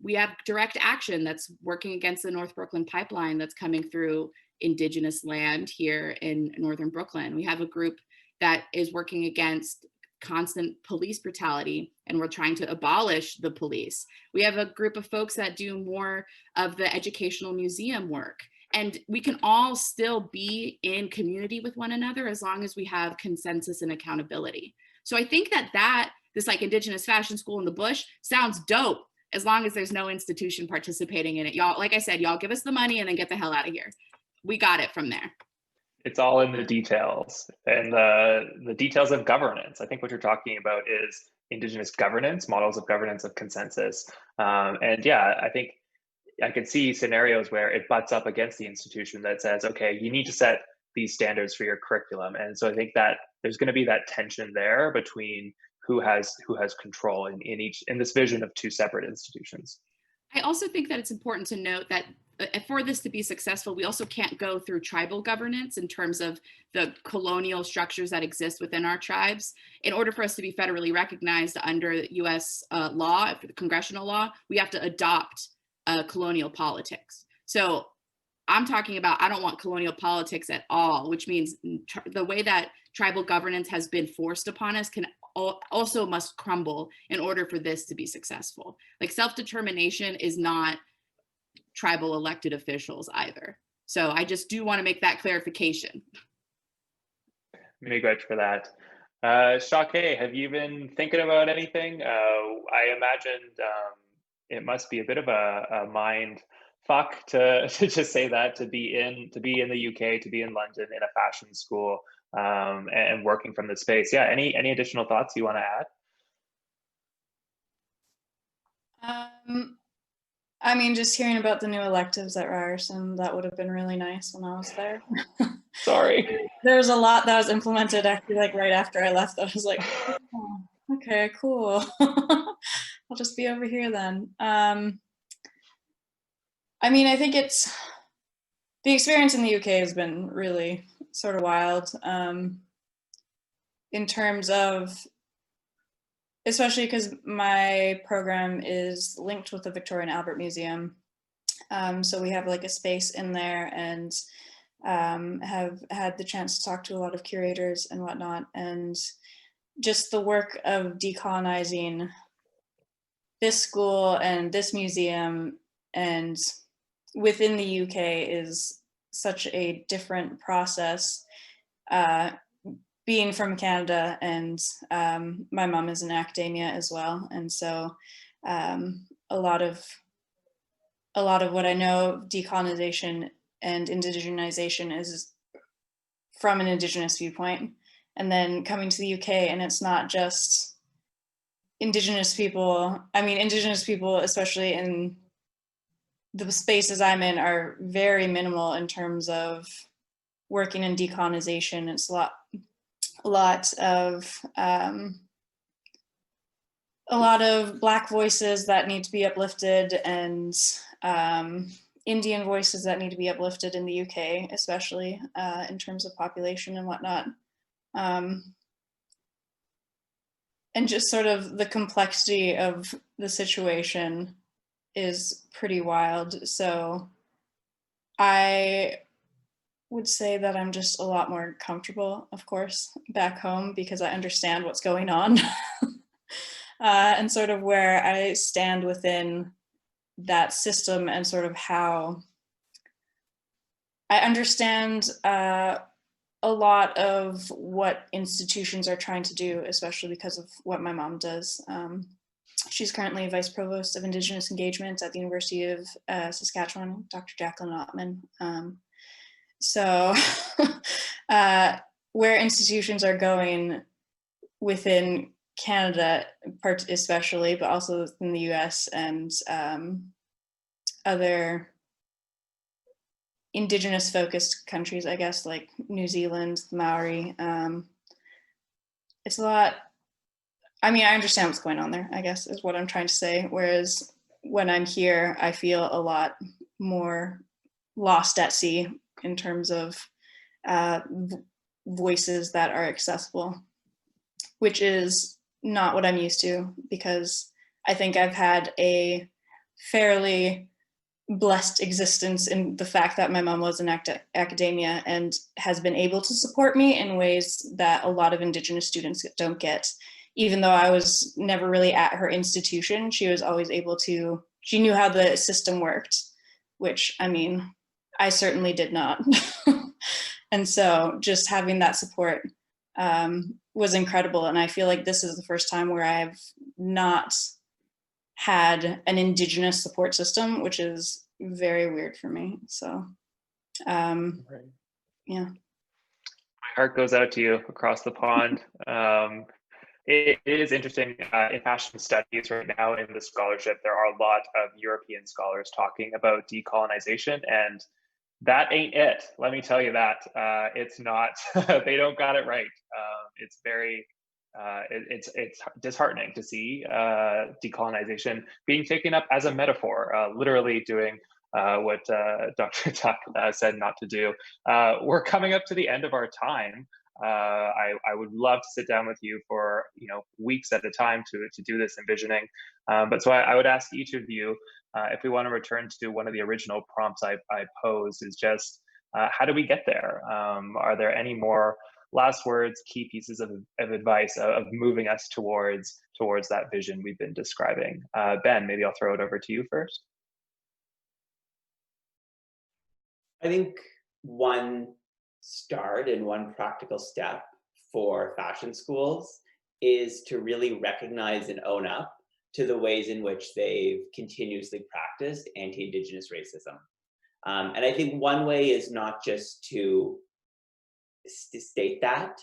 we have Direct Action that's working against the North Brooklyn pipeline that's coming through Indigenous land here in Northern Brooklyn. We have a group that is working against constant police brutality, and we're trying to abolish the police. We have a group of folks that do more of the educational museum work. And we can all still be in community with one another as long as we have consensus and accountability. So I think that this like Indigenous Fashion School in the bush sounds dope as long as there's no institution participating in it. Y'all, like I said, y'all give us the money and then get the hell out of here. We got it from there. It's all in the details and the details of governance. I think what you're talking about is Indigenous governance, models of governance of consensus. And yeah, I think I could see scenarios where it butts up against the institution that says, okay, you need to set these standards for your curriculum. And so I think that there's going to be that tension there between who has control in this vision of two separate institutions. I also think that it's important to note that for this to be successful, we also can't go through tribal governance in terms of the colonial structures that exist within our tribes. In order for us to be federally recognized under US law, congressional law, we have to adopt colonial politics. So I'm talking about, I don't want colonial politics at all, which means the way that tribal governance has been forced upon us also must crumble in order for this to be successful. Like self-determination is not tribal elected officials either. So I just do want to make that clarification. Many great for that. Shake, have you been thinking about anything? I imagined it must be a bit of a mind fuck to just say that, to be in the UK, to be in London in a fashion school, and working from the space. Yeah, any additional thoughts you want to add? I mean, just hearing about the new electives at Ryerson, that would have been really nice when I was there. Sorry. There was a lot that was implemented actually like right after I left. I was like, oh, okay, cool. I'll just be over here then. I mean, I think the experience in the UK has been really sort of wild in terms of, especially because my program is linked with the Victoria and Albert Museum. So we have like a space in there and have had the chance to talk to a lot of curators and whatnot. And just the work of decolonizing this school and this museum and within the UK is such a different process. Being from Canada, and my mom is in academia as well, and so a lot of what I know of decolonization and indigenization is from an Indigenous viewpoint, and then coming to the UK, and it's not just Indigenous people. I mean, Indigenous people, especially in the spaces I'm in, are very minimal in terms of working in decolonization. It's a lot of Black voices that need to be uplifted, and Indian voices that need to be uplifted in the UK, especially in terms of population and whatnot. And just sort of the complexity of the situation is pretty wild. So I would say that I'm just a lot more comfortable, of course, back home because I understand what's going on and sort of where I stand within that system and sort of how I understand a lot of what institutions are trying to do, especially because of what my mom does. She's currently Vice Provost of Indigenous Engagement at the University of Saskatchewan, Dr. Jacqueline Ottman. So where institutions are going within Canada, especially, but also in the US and other Indigenous focused countries, I guess, like New Zealand, the Maori. It's a lot, I mean, I understand what's going on there, I guess, is what I'm trying to say. Whereas when I'm here, I feel a lot more lost at sea in terms of voices that are accessible, which is not what I'm used to, because I think I've had a fairly blessed existence in the fact that my mom was in academia and has been able to support me in ways that a lot of Indigenous students don't get. Even though I was never really at her institution, she was always able to, she knew how the system worked, which, I mean, I certainly did not. And so just having that support was incredible. And I feel like this is the first time where I've not had an Indigenous support system, which is very weird for me. So, Right. yeah. My heart goes out to you across the pond. It is interesting in fashion studies right now in the scholarship, there are a lot of European scholars talking about decolonization, and that ain't it. Let me tell you that. It's not, they don't got it right. It's very, it's disheartening to see decolonization being taken up as a metaphor, literally doing what Dr. Tuck said not to do. We're coming up to the end of our time. I would love to sit down with you for weeks at a time to do this envisioning. But so I would ask each of you, if we want to return to one of the original prompts I posed, is just how do we get there? Are there any more last words, key pieces of advice of moving us towards that vision we've been describing? Ben, maybe I'll throw it over to you first. I think one start and one practical step for fashion schools is to really recognize and own up to the ways in which they've continuously practiced anti-Indigenous racism. And I think one way is not just to state that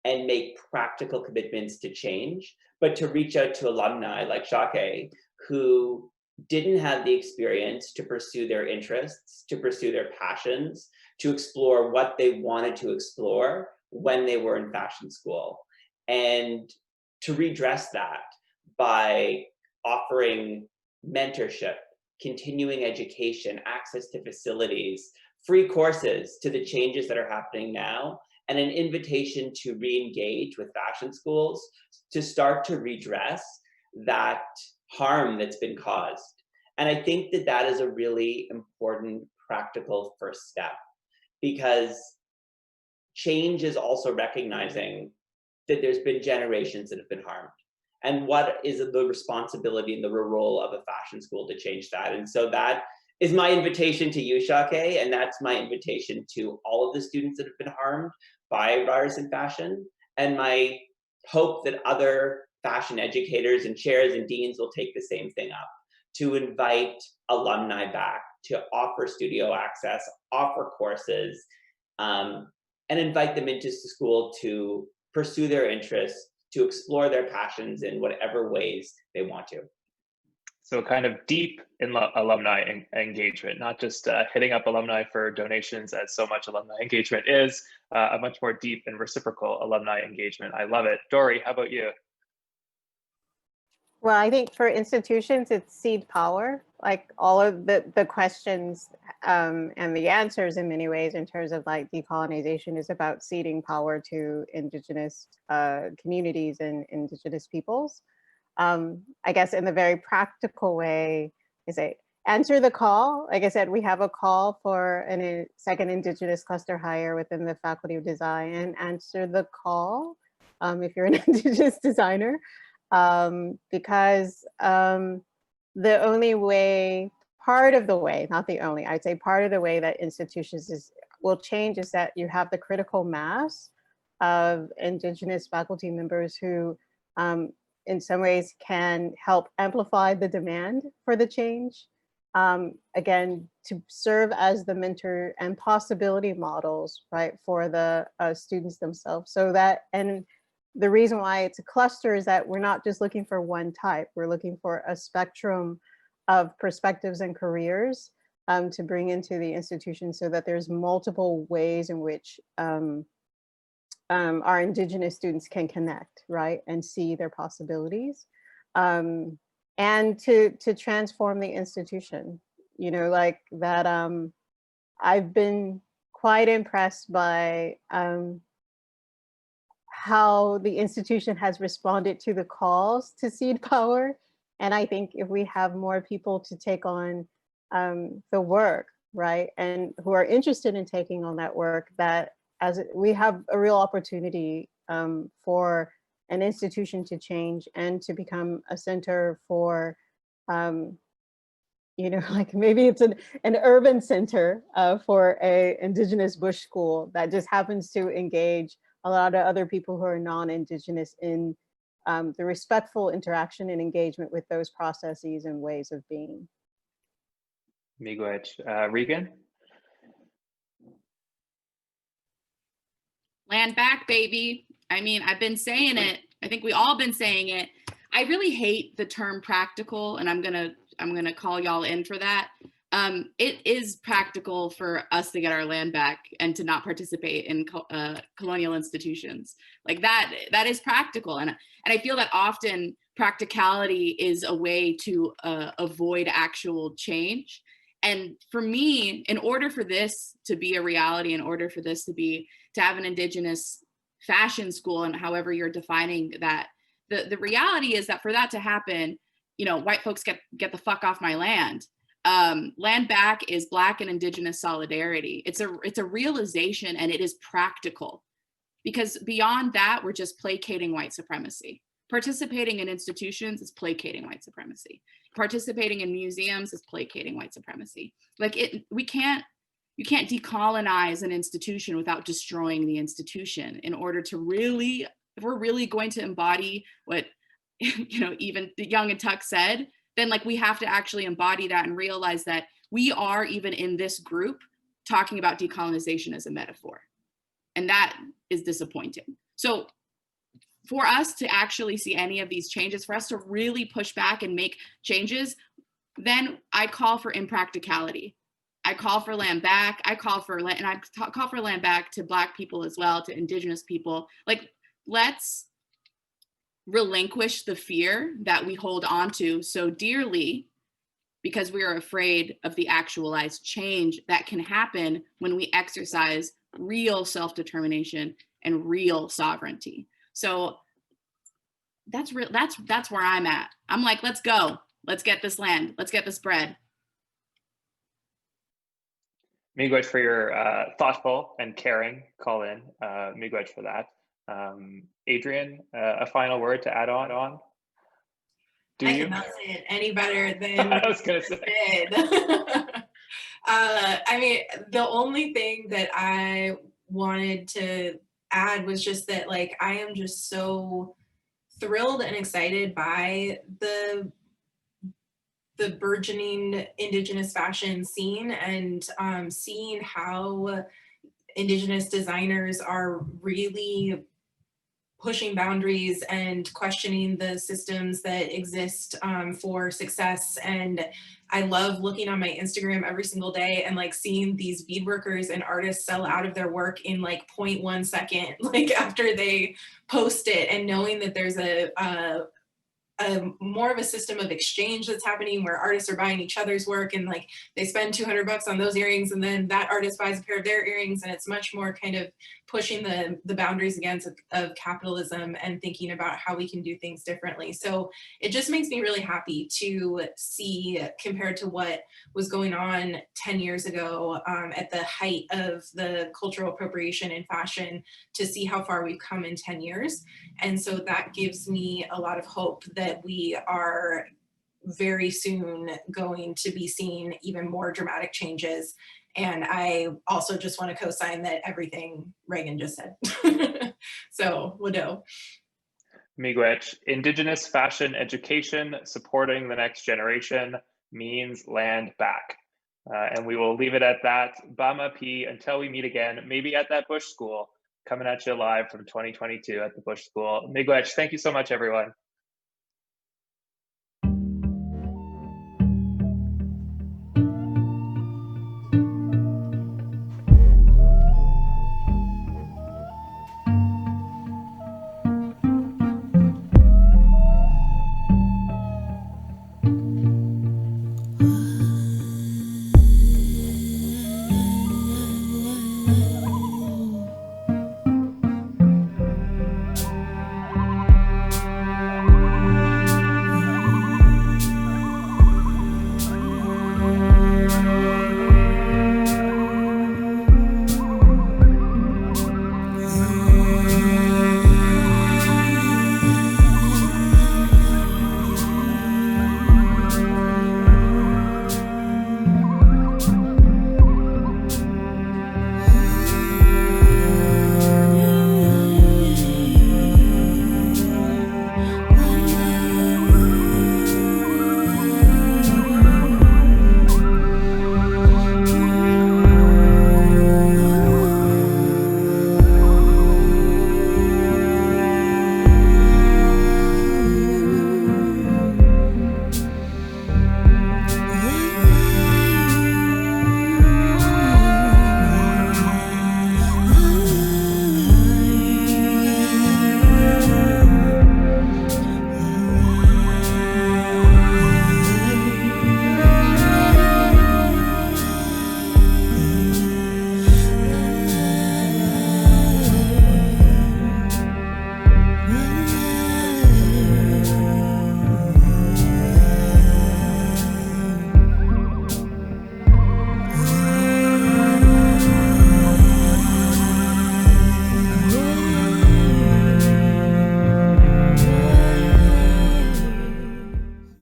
and make practical commitments to change, but to reach out to alumni like Shake, who didn't have the experience to pursue their interests, to pursue their passions, to explore what they wanted to explore when they were in fashion school. And to redress that by offering mentorship, continuing education, access to facilities, free courses to the changes that are happening now, and an invitation to re-engage with fashion schools to start to redress that harm that's been caused. And I think that that is a really important practical first step, because change is also recognizing that there's been generations that have been harmed. And what is the responsibility and the role of a fashion school to change that? And so that is my invitation to you, Shake, and that's my invitation to all of the students that have been harmed by Ryerson Fashion, and my hope that other fashion educators and chairs and deans will take the same thing up, to invite alumni back, to offer studio access, offer courses, and invite them into school to pursue their interests, to explore their passions in whatever ways they want to. So kind of deep in alumni engagement, not just hitting up alumni for donations, as so much alumni engagement is, a much more deep and reciprocal alumni engagement. I love it. Dori, how about you? Well, I think for institutions, it's seed power, like all of the questions and the answers in many ways in terms of like decolonization is about seeding power to Indigenous communities and Indigenous peoples. I guess in the very practical way, is answer the call. Like I said, we have a call for a second Indigenous cluster hire within the Faculty of Design, and answer the call if you're an Indigenous designer. Because the only way, part of the way, not the only, I'd say part of the way that institutions will change is that you have the critical mass of Indigenous faculty members who in some ways can help amplify the demand for the change. Again, to serve as the mentor and possibility models, right, for the students themselves. So that, and the reason why it's a cluster is that we're not just looking for one type, we're looking for a spectrum of perspectives and careers to bring into the institution so that there's multiple ways in which our Indigenous students can connect, right, and see their possibilities, and to transform the institution. You know, like that. I've been quite impressed by how the institution has responded to the calls to seed power. And I think if we have more people to take on the work, right, and who are interested in taking on that work, that we have a real opportunity for an institution to change and to become a center for, you know, like maybe it's an urban center for a Indigenous bush school that just happens to engage a lot of other people who are non-Indigenous in the respectful interaction and engagement with those processes and ways of being. Miigwech. Regan? Land back, baby. I mean, I've been saying it. I think we all been saying it. I really hate the term practical, and I'm gonna call y'all in for that. It is practical for us to get our land back and to not participate in colonial institutions. Like that is practical, and I feel that often practicality is a way to avoid actual change. And for me, in order for this to be a reality, in order for this to have an Indigenous fashion school, and however you're defining that, the reality is that for that to happen, you know, white folks get the fuck off my land. Land back is Black and Indigenous solidarity. It's a realization, and it is practical, because beyond that, we're just placating white supremacy. Participating in institutions is placating white supremacy. Participating in museums is placating white supremacy. Like you can't decolonize an institution without destroying the institution in order to really, if we're really going to embody what, you know, even Young and Tuck said, then like we have to actually embody that and realize that we are, even in this group, talking about decolonization as a metaphor. And that is disappointing. So for us to actually see any of these changes, for us to really push back and make changes, then I call for impracticality. I call for land back. I call for land back to Black people as well, to Indigenous people. Like, let's relinquish the fear that we hold on to so dearly because we are afraid of the actualized change that can happen when we exercise real self-determination and real sovereignty. So that's where I'm at. I'm like, let's go. Let's get this land. Let's get this bread. Miigwech for your thoughtful and caring call in. Miigwech for that. Adrian, a final word to add on? I cannot say it any better than I was gonna say. I mean, the only thing that I wanted to add was just that, like, I am just so thrilled and excited by the burgeoning Indigenous fashion scene, and seeing how Indigenous designers are really pushing boundaries and questioning the systems that exist for success. And I love looking on my Instagram every single day and like seeing these beadworkers and artists sell out of their work in like 0.1 second, like after they post it, and knowing that there's a more of a system of exchange that's happening where artists are buying each other's work, and like they spend $200 on those earrings and then that artist buys a pair of their earrings, and it's much more kind of pushing the boundaries against of capitalism and thinking about how we can do things differently. So it just makes me really happy to see, compared to what was going on 10 years ago at the height of the cultural appropriation in fashion, to see how far we've come in 10 years. And so that gives me a lot of hope that we are very soon going to be seeing even more dramatic changes. And I also just want to co-sign that everything Regan just said. So, Wado. Miigwech. Indigenous fashion education supporting the next generation means land back. And we will leave it at that. Bama P, until we meet again, maybe at that Bush School, coming at you live from 2022 at the Bush School. Miigwech, thank you so much, everyone.